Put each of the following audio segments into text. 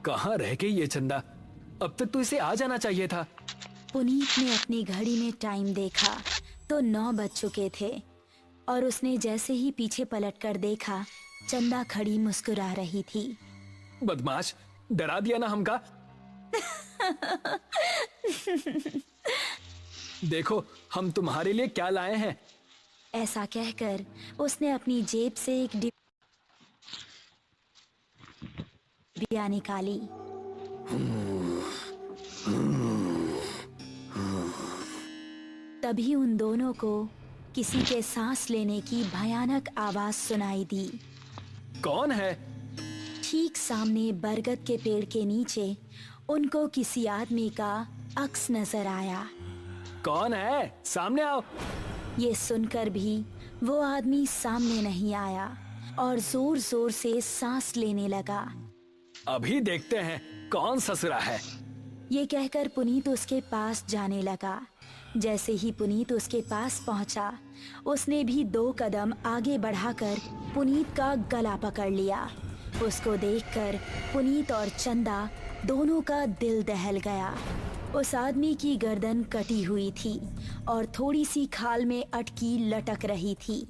कहाँ रह गई ये चंदा? अब तक तो इसे आ जाना चाहिए था। पुनीत ने अपनी घड़ी में टाइम देखा तो 9 बज चुके थे और उसने जैसे ही पीछे पलटकर देखा, चंदा खड़ी मुस्कुरा रही थी। बदमाश, डरा दिया ना हमका। देखो हम तुम्हारे लिए क्या लाए हैं। ऐसा कहकर उसने अपनी जेब से एक डिबिया निकाली। तभी उन दोनों को किसी के सांस लेने की भयानक आवाज सुनाई दी। कौन है? ठीक सामने बरगद के पेड़ के नीचे उनको किसी आदमी का अक्स नजर आया। कौन है? सामने आओ। ये सुनकर भी वो आदमी सामने नहीं आया और जोर जोर से सांस लेने लगा। अभी देखते हैं कौन ससुरा है। ये कहकर पुनीत उसके पास जाने लगा। जैसे ही पुनीत उसके पास पहुंचा, उसने भी 2 कदम आगे बढ़ाकर पुनीत का गला पकड़ लिया। उसको देखकर पुनीत और चंदा दोनों का दिल दहल गया। उस आदमी की गर्दन कटी हुई थी और थोड़ी सी खाल में अटकी लटक रही थी।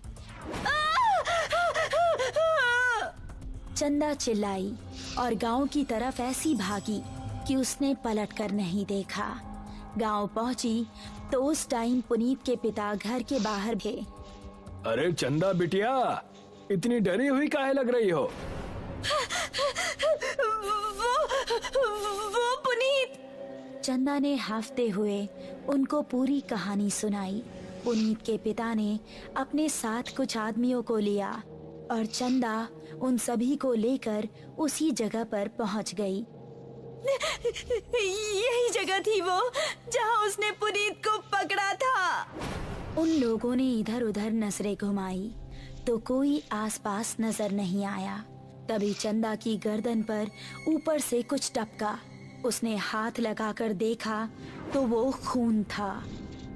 चंदा चिल्लाई और गांव की तरफ ऐसी भागी कि उसने पलटकर नहीं देखा। गांव पहुंची तो उस टाइम पुनीत के पिता घर के बाहर थे। अरे चंदा बिटिया, इतनी डरी हुई काहे लग रही हो? वो पुनीत। चंदा ने हाफते हुए उनको पूरी कहानी सुनाई। पुनीत के पिता ने अपने साथ कुछ आदमियों को लिया और चंदा उन सभी को लेकर उसी जगह पर पहुंच गई। यही जगह थी वो जहां उसने पुनीत को पकड़ा था। उन लोगों ने इधर उधर नजरें घुमाई तो कोई आसपास नजर नहीं आया। तभी चंदा की गर्दन पर ऊपर से कुछ टपका। उसने हाथ लगाकर देखा तो वो खून था।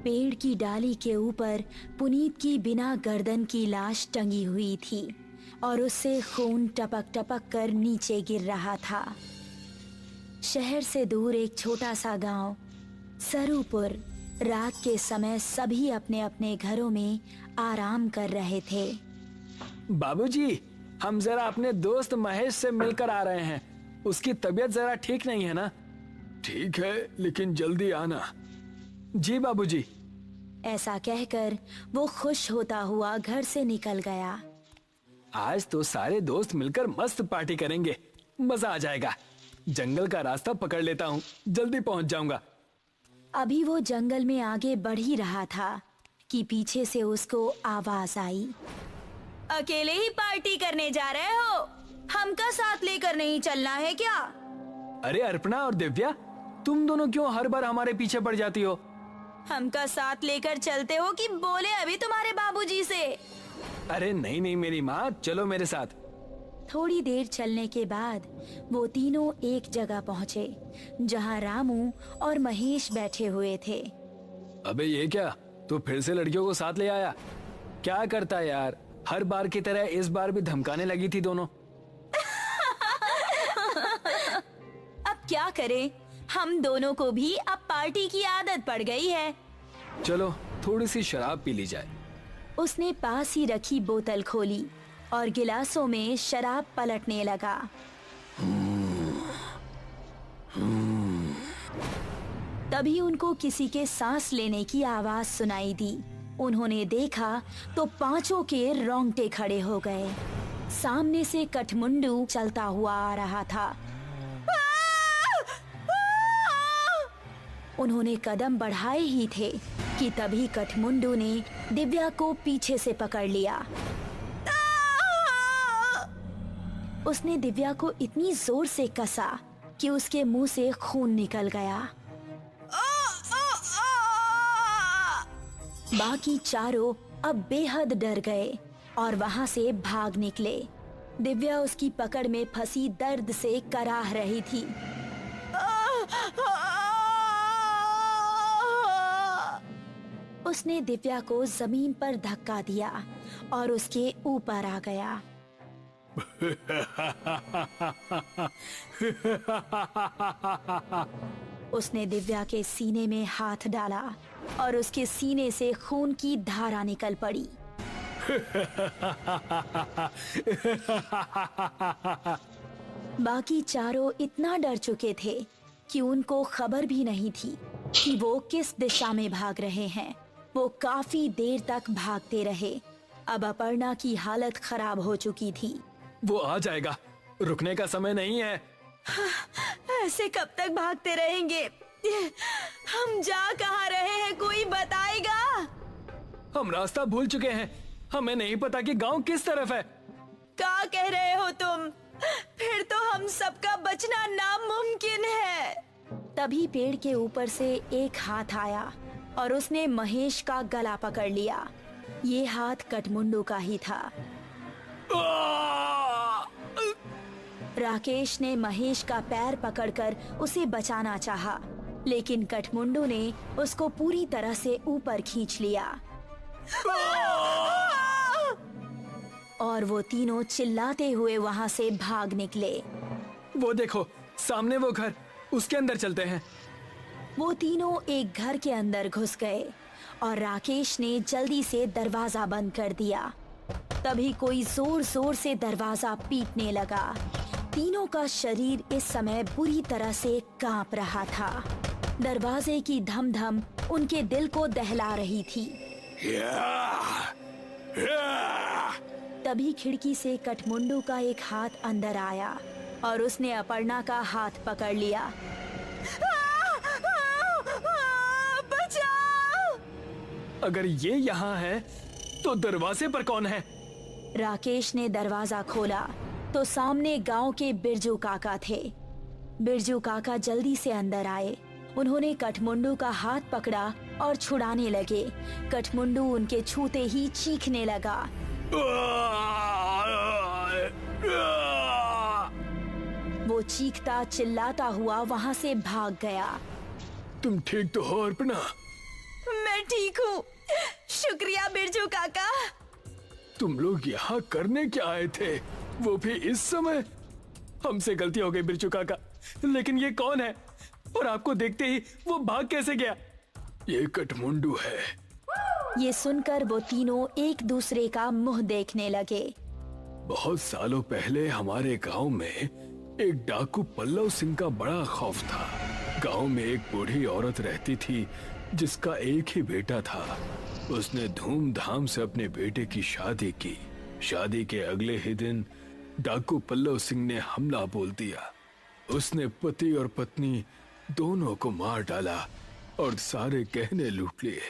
पेड़ की डाली के ऊपर पुनीत की बिना गर्दन की लाश टंगी हुई थी और उससे खून टपक टपक कर नीचे गिर रहा था। शहर से दूर एक छोटा सा गांव सरूपुर। रात के समय सभी अपने अपने घरों में आराम कर रहे थे। बाबूजी, हम जरा अपने दोस्त महेश से मिलकर आ रहे हैं। उसकी तबीयत जरा ठीक नहीं है ना? ठीक है, लेकिन जल्दी आना। जी बाबूजी। ऐसा कहकर वो खुश होता हुआ घर से निकल गया। आज तो सारे दोस्त मिलकर मस्त पार्टी करेंगे, मजा आ जाएगा। जंगल का रास्ता पकड़ लेता हूँ, जल्दी पहुँच जाऊंगा। अभी वो जंगल में आगे बढ़ ही रहा था कि पीछे से उसको आवाज आई। अकेले ही पार्टी करने जा रहे हो? हमका साथ लेकर नहीं चलना है क्या? अरे अर्पणा और दिव्या, तुम दोनों क्यों हर बार हमारे पीछे पड़ जाती हो? हमका साथ लेकर चलते हो कि बोले अभी तुम्हारे बाबूजी से? अरे नहीं नहीं मेरी माँ, चलो मेरे साथ। थोड़ी देर चलने के बाद वो तीनों एक जगह पहुँचे जहाँ रामू और महेश बैठे हुए थे। अबे ये क्या, तू फिर से लड़कियों को साथ ले आया? क्या करता है यार, हर बार की तरह इस बार भी धमकाने लगी थी दोनों। अब क्या करें, हम दोनों को भी अब पार्टी की आदत पड़ गई है। चलो थोड़ी सी शराब पी ली जाए। उसने पास ही रखी बोतल खोली और गिलासों में शराब पलटने लगा। तभी उनको किसी के सांस लेने की आवाज सुनाई दी। उन्होंने देखा तो पांचों के रोंगटे खड़े हो गए। सामने से कठमुंडू चलता हुआ आ रहा था। उन्होंने कदम बढ़ाए ही थे कि तभी कठमुंडू ने दिव्या को पीछे से पकड़ लिया। उसने दिव्या को इतनी जोर से कसा कि उसके मुंह से खून निकल गया। बाकी चारों अब बेहद डर गए और वहां से भाग निकले। दिव्या उसकी पकड़ में फंसी दर्द से कराह रही थी। उसने दिव्या को जमीन पर धक्का दिया और उसके ऊपर आ गया। उसने दिव्या के सीने में हाथ डाला और उसके सीने से खून की धारा निकल पड़ी। बाकी चारों इतना डर चुके थे कि उनको खबर भी नहीं थी कि वो किस दिशा में भाग रहे हैं। वो काफी देर तक भागते रहे। अब अपर्णा की हालत खराब हो चुकी थी। वो आ जाएगा, रुकने का समय नहीं है। ऐसे कब तक भागते रहेंगे? हम जा कहाँ रहे हैं, कोई बताएगा? हम रास्ता भूल चुके हैं, हमें नहीं पता कि गांव किस तरफ है। क्या कह रहे हो तुम? फिर तो हम सबका बचना नामुमकिन है। तभी पेड़ के ऊपर से एक हाथ आया और उसने महेश का गला पकड़ लिया। ये हाथ कठमुंडू का ही था। राकेश ने महेश का पैर पकड़कर उसे बचाना चाहा, लेकिन कठमुंडू ने उसको पूरी तरह से ऊपर खींच लिया और वो तीनों चिल्लाते हुए वहाँ से भाग निकले। वो देखो, सामने वो घर, उसके अंदर चलते हैं। वो तीनों एक घर के अंदर घुस गए और राकेश ने जल्दी से दरवाजा बंद कर दिया। तभी कोई जोर जोर से दरवाजा पीटने लगा। तीनों का शरीर इस समय बुरी तरह से कांप रहा था। दरवाजे की धम धम उनके दिल को दहला रही थी। तभी खिड़की से कठमुंडू का एक हाथ अंदर आया और उसने अपर्णा का हाथ पकड़ लिया। बचाओ! अगर ये यहाँ है तो दरवाजे पर कौन है? राकेश ने दरवाजा खोला तो सामने गांव के बिरजू काका थे। बिरजू काका जल्दी से अंदर आए। उन्होंने कठमुंडू का हाथ पकड़ा और छुड़ाने लगे। कठमुंडू उनके छूते ही चीखने लगा। वो चीखता चिल्लाता हुआ वहाँ से भाग गया। तुम ठीक तो हो अर्पणा? मैं ठीक हूँ, शुक्रिया बिरजू काका। तुम लोग यहाँ करने क्या आए थे, वो भी इस समय? हमसे गलती हो गई बिरजू काका, लेकिन ये कौन है और आपको देखते ही वो भाग कैसे गया? ये कठमुंडू है। ये सुनकर वो तीनों एक दूसरे का मुंह देखने लगे। बहुत सालों पहले हमारे गांव में एक डाकू पल्लव सिंह का बड़ा खौफ था। गांव में एक बूढ़ी औरत रहती थी जिसका एक ही बेटा था। उसने धूमधाम से अपने बेटे की शादी की। शादी के अगले ही दिन डाकू पल्लव सिंह ने हमला बोल दिया। उसने पति और पत्नी दोनों को मार डाला और सारे गहने लूट लिए।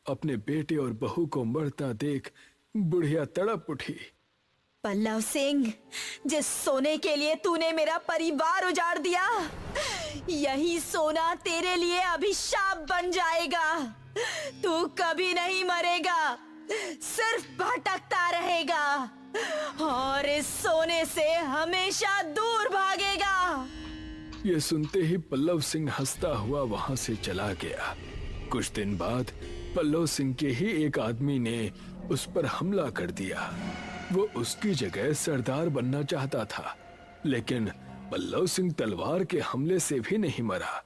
अपने बेटे और बहू को मरता देख बुढ़िया तड़प उठी। पल्लव सिंह, जिस सोने के लिए तूने मेरा परिवार उजाड़ दिया, यही सोना तेरे लिए अभिशाप बन जाएगा। तू कभी नहीं मरेगा, सिर्फ भटकता रहेगा और इस सोने से हमेशा दूर भागेगा। ये सुनते ही पल्लव सिंह हंसता हुआ वहां से चला गया। कुछ दिन बाद पल्लव सिंह के ही एक आदमी ने उस पर हमला कर दिया। वो उसकी जगह सरदार बनना चाहता था, लेकिन पल्लव सिंह तलवार के हमले से भी नहीं मरा।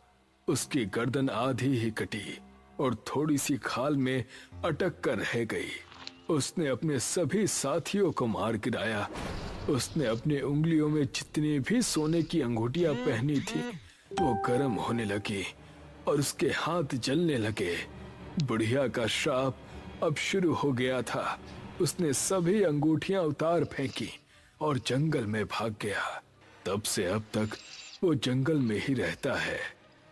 उसकी गर्दन आधी ही कटी और थोड़ी सी खाल में अटक कर रह गई। उसने अपने सभी साथियों को मार गिराया। उसने अपने उंगलियों में जितनी भी सोने की अंगूठियां पहनी थी वो गर्म होने लगी और उसके हाथ जलने लगे। बुढ़िया का श्राप अब शुरू हो गया था। उसने सभी अंगूठियां उतार फेंकी और जंगल में भाग गया। तब से अब तक वो जंगल में ही रहता है।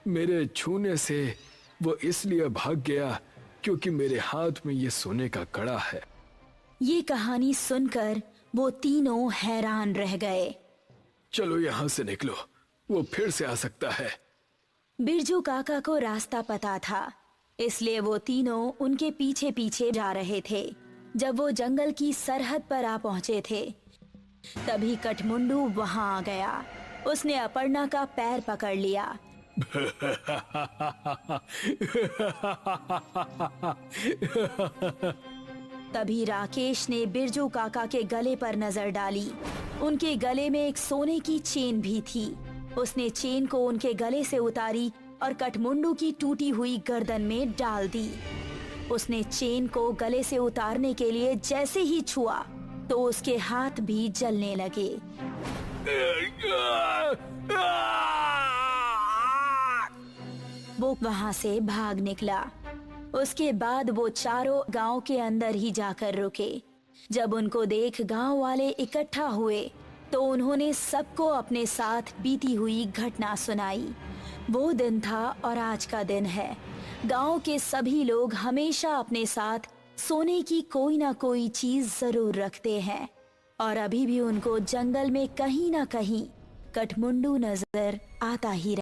मेरे छूने से वो इसलिए भाग गया क्योंकि मेरे हाथ में ये सोने का कड़ा है। ये कहानी सुनकर वो तीनों हैरान रह गए। चलो यहाँ से निकलो, वो फिर से आ सकता है। बिरजू काका को रास्ता पता था, इसलिए वो तीनों उनके पीछे पीछे जा रहे थे। जब वो जंगल की सरहद पर आ पहुंचे थे, तभी कठमुंडू वहां आ गया। उसने अपर्णा का पैर पकड़ लिया। तभी राकेश ने बिरजू काका के गले पर नजर डाली। उनके गले में एक सोने की चेन भी थी। उसने चेन को उनके गले से उतारी और कठमुंडू की टूटी हुई गर्दन में डाल दी। उसने चेन को गले से उतारने के लिए जैसे ही छुआ तो उसके हाथ भी जलने लगे। वो वहां से भाग निकला। उसके बाद वो चारों गांव के अंदर ही जाकर रुके। जब उनको देख गांव वाले इकट्ठा हुए तो उन्होंने सबको अपने साथ बीती हुई घटना सुनाई। वो दिन था और आज का दिन है। गांव के सभी लोग हमेशा अपने साथ सोने की कोई ना कोई चीज जरूर रखते हैं और अभी भी उनको जंगल में कहीं ना कहीं कठमुंडू नजर आता ही